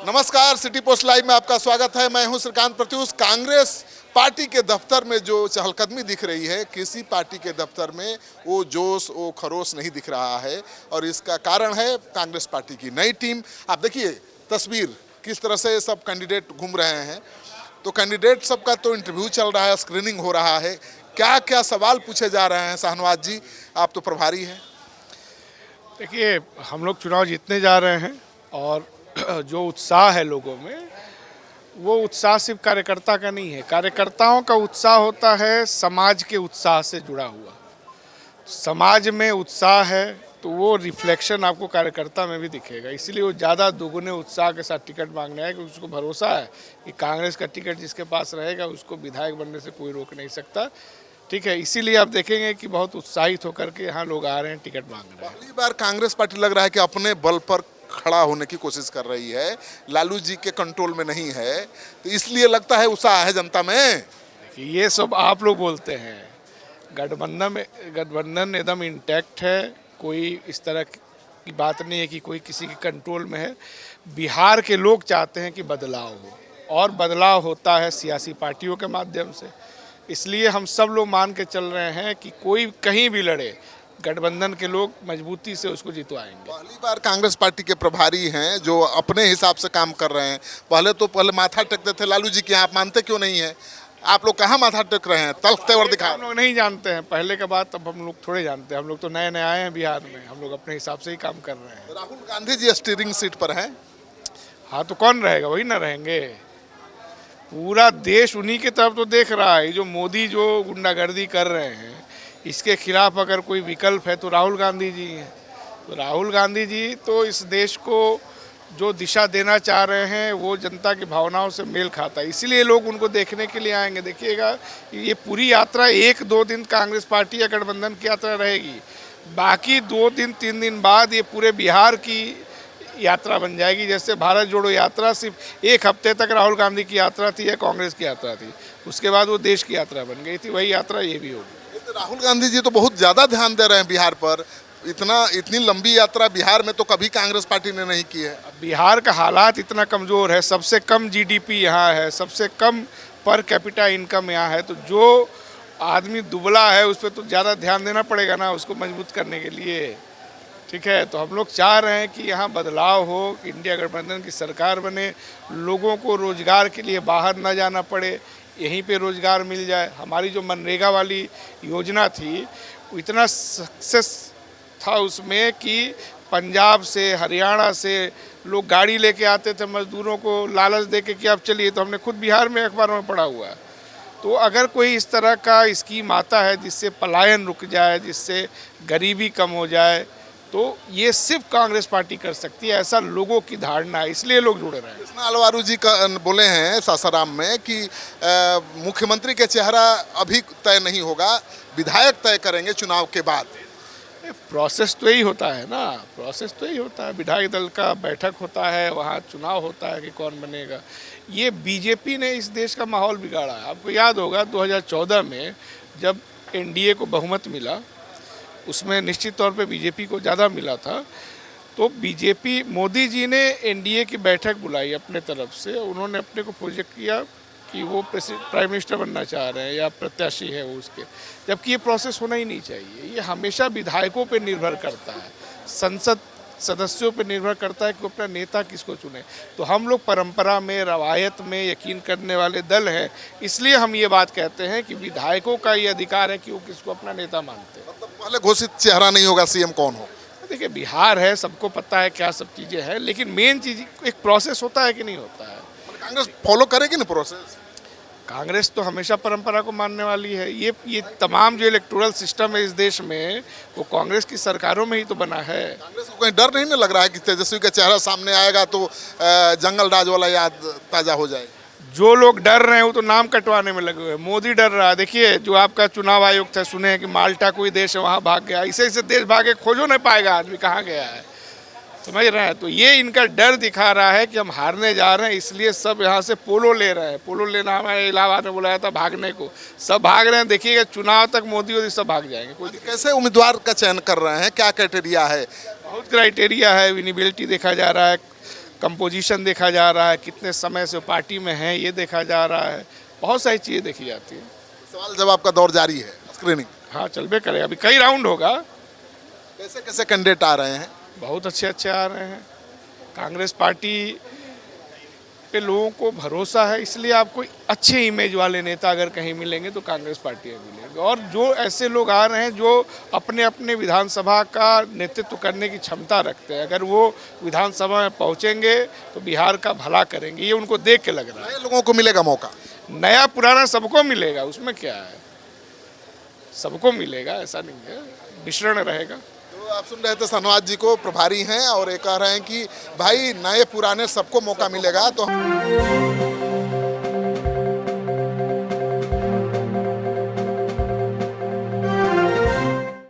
नमस्कार, city post live में आपका स्वागत है। मैं हूं श्रीकांत प्रत्युष। कांग्रेस पार्टी के दफ्तर में जो चहलकदमी दिख रही है, किसी पार्टी के दफ्तर में वो जोश वो खरोश नहीं दिख रहा है और इसका कारण है कांग्रेस पार्टी की नई टीम। आप देखिए तस्वीर किस तरह से सब कैंडिडेट घूम रहे हैं। तो कैंडिडेट सबका तो इंटरव्यू चल रहा है, स्क्रीनिंग हो रहा है। क्या क्या सवाल पूछे जा रहे हैं? शाहनवाज जी, आप तो प्रभारी हैं। देखिए, हम लोग चुनाव जीतने जा रहे हैं और जो उत्साह है लोगों में, वो उत्साह सिर्फ कार्यकर्ता का नहीं है। कार्यकर्ताओं का उत्साह होता है समाज के उत्साह से जुड़ा हुआ। समाज में उत्साह है तो वो रिफ्लेक्शन आपको कार्यकर्ता में भी दिखेगा। इसीलिए वो ज़्यादा दोगुने उत्साह के साथ टिकट मांगने आए, क्योंकि उसको भरोसा है कि कांग्रेस का टिकट जिसके पास रहेगा उसको विधायक बनने से कोई रोक नहीं सकता। ठीक है, इसीलिए आप देखेंगे कि बहुत उत्साहित होकर के यहाँ लोग आ रहे हैं, टिकट मांग रहे हैं। पहली बार कांग्रेस पार्टी लग रहा है कि अपने बल पर खड़ा होने की कोशिश कर रही है, लालू जी के कंट्रोल में नहीं है, तो इसलिए लगता है उत्साह है जनता में। ये सब आप लोग बोलते हैं। गठबंधन एकदम इंटैक्ट है। कोई इस तरह की बात नहीं है कि कोई किसी के कंट्रोल में है। बिहार के लोग चाहते हैं कि बदलाव हो, और बदलाव होता है सियासी पार्टियों के माध्यम से। इसलिए हम सब लोग मान के चल रहे हैं कि कोई कहीं भी लड़े, गठबंधन के लोग मजबूती से उसको जितवाएंगे। पहली बार कांग्रेस पार्टी के प्रभारी हैं जो अपने हिसाब से काम कर रहे हैं। पहले माथा टेकते थे लालू जी के, आप मानते क्यों नहीं है? आप लोग कहाँ माथा टेक रहे हैं? तल्ख तेवर दिखा। हम लोग नहीं जानते हैं पहले के बाद, तब हम लोग थोड़े जानते हैं। हम लोग तो नए नए आए हैं बिहार में, हम लोग अपने हिसाब से ही काम कर रहे हैं। राहुल गांधी जी स्टीयरिंग सीट पर हैं। हाँ, तो कौन रहेगा? वही ना रहेंगे। पूरा देश उन्हीं की तरफ तो देख रहा है। जो मोदी जो गुंडागर्दी कर रहे हैं, इसके खिलाफ अगर कोई विकल्प है तो राहुल गांधी जी हैं। तो राहुल गांधी जी तो इस देश को जो दिशा देना चाह रहे हैं वो जनता की भावनाओं से मेल खाता है। इसीलिए लोग उनको देखने के लिए आएंगे। देखिएगा, ये पूरी यात्रा 1-2 दिन कांग्रेस पार्टी या गठबंधन की यात्रा रहेगी। बाकी 2 दिन 3 दिन बाद ये पूरे बिहार की यात्रा बन जाएगी। जैसे भारत जोड़ो यात्रा सिर्फ 1 हफ्ते तक राहुल गांधी की यात्रा थी या कांग्रेस की यात्रा थी, उसके बाद वो देश की यात्रा बन गई थी। वही यात्रा ये भी होगी। तो राहुल गांधी जी तो बहुत ज़्यादा ध्यान दे रहे हैं बिहार पर। इतनी लंबी यात्रा बिहार में तो कभी कांग्रेस पार्टी ने नहीं की है। बिहार का हालात इतना कमज़ोर है, सबसे कम जीडीपी यहाँ है, सबसे कम पर कैपिटा इनकम यहाँ है। तो जो आदमी दुबला है उस पर तो ज़्यादा ध्यान देना पड़ेगा ना, उसको मजबूत करने के लिए। ठीक है, तो हम लोग चाह रहे हैं कि यहाँ बदलाव हो, इंडिया गठबंधन की सरकार बने, लोगों को रोजगार के लिए बाहर ना जाना पड़े, यहीं पे रोजगार मिल जाए। हमारी जो मनरेगा वाली योजना थी, वो इतना सक्सेस था उसमें कि पंजाब से हरियाणा से लोग गाड़ी लेके आते थे मजदूरों को लालच दे के कि आप चलिए। तो हमने खुद बिहार में अखबारों में पढ़ा हुआ है। तो अगर कोई इस तरह का स्कीम आता है जिससे पलायन रुक जाए, जिससे गरीबी कम हो जाए, तो ये सिर्फ कांग्रेस पार्टी कर सकती है, ऐसा लोगों की धारणा है। इसलिए लोग जुड़े रहे हैं। कृष्णा अलवारू जी का बोले हैं सासाराम में कि मुख्यमंत्री के चेहरा अभी तय नहीं होगा, विधायक तय करेंगे चुनाव के बाद। प्रोसेस तो यही होता है ना, प्रोसेस तो यही होता है। विधायक दल का बैठक होता है, वहाँ चुनाव होता है कि कौन बनेगा। ये बीजेपी ने इस देश का माहौल बिगाड़ा है। आपको याद होगा 2014 में जब एनडीए को बहुमत मिला, उसमें निश्चित तौर पे बीजेपी को ज़्यादा मिला था। तो बीजेपी, मोदी जी ने एनडीए की बैठक बुलाई अपने तरफ से। उन्होंने अपने को प्रोजेक्ट किया कि वो प्राइम मिनिस्टर बनना चाह रहे हैं या प्रत्याशी है वो उसके, जबकि ये प्रोसेस होना ही नहीं चाहिए। ये हमेशा विधायकों पे निर्भर करता है, संसद सदस्यों पे निर्भर करता है कि वो अपना नेता किसको चुने। तो हम लोग परंपरा में, रवायत में यकीन करने वाले दल हैं। इसलिए हम ये बात कहते हैं कि विधायकों का ये अधिकार है कि वो किसको अपना नेता मानते हैं। मतलब पहले घोषित चेहरा नहीं होगा सीएम कौन हो। देखिए, बिहार है, सबको पता है क्या सब चीज़ें हैं, लेकिन मेन चीज़ एक प्रोसेस होता है कि नहीं होता है। कांग्रेस फॉलो करेगी ना प्रोसेस? कांग्रेस तो हमेशा परंपरा को मानने वाली है। ये तमाम जो इलेक्टोरल सिस्टम है इस देश में, वो कांग्रेस की सरकारों में ही तो बना है। कांग्रेस को कहीं डर नहीं ना लग रहा है कि तेजस्वी का चेहरा सामने आएगा तो जंगल राज वाला याद ताज़ा हो जाए? जो लोग डर रहे हैं वो तो नाम कटवाने में लगे हुए हैं। मोदी डर रहा है। देखिए, जो आपका चुनाव आयोग था, सुने हैं कि माल्टा कोई देश है वहाँ भाग गया। ऐसे ऐसे देश भागे खोजो नहीं पाएगा आदमी कहाँ गया है, समझ रहे हैं। तो ये इनका डर दिखा रहा है कि हम हारने जा रहे हैं, इसलिए सब यहाँ से पोलो ले रहे हैं। पोलो लेना हमारे इलाहाबाद में बुलाया था भागने को, सब भाग रहे हैं। देखिएगा चुनाव तक मोदी सब भाग जाएंगे। कोई कैसे उम्मीदवार का चयन कर रहे हैं? क्या क्राइटेरिया है? बहुत क्राइटेरिया है। विनिबिलिटी देखा जा रहा है, कंपोजिशन देखा जा रहा है, कितने समय से वो पार्टी में हैं ये देखा जा रहा है, बहुत सारी चीज़ें देखी जाती हैं। सवाल जवाब का दौर जारी है, स्क्रीनिंग हाँ चलबे करेगा, अभी कई राउंड होगा। कैसे कैसे कैंडिडेट आ रहे हैं? बहुत अच्छे अच्छे आ रहे हैं। कांग्रेस पार्टी पे लोगों को भरोसा है, इसलिए आपको अच्छे इमेज वाले नेता अगर कहीं मिलेंगे तो कांग्रेस पार्टी में मिलेंगे। और जो ऐसे लोग आ रहे हैं जो अपने अपने विधानसभा का नेतृत्व करने की क्षमता रखते हैं, अगर वो विधानसभा में पहुंचेंगे तो बिहार का भला करेंगे, ये उनको देख के लग रहा है। नए लोगों को मिलेगा मौका? नया पुराना सबको मिलेगा, उसमें क्या है, सबको मिलेगा, ऐसा नहीं है, मिश्रण रहेगा। तो आप सुन रहे थे धन्यवाद जी को, प्रभारी हैं और ये कह रहे हैं कि भाई नए पुराने सबको मौका मिलेगा। तो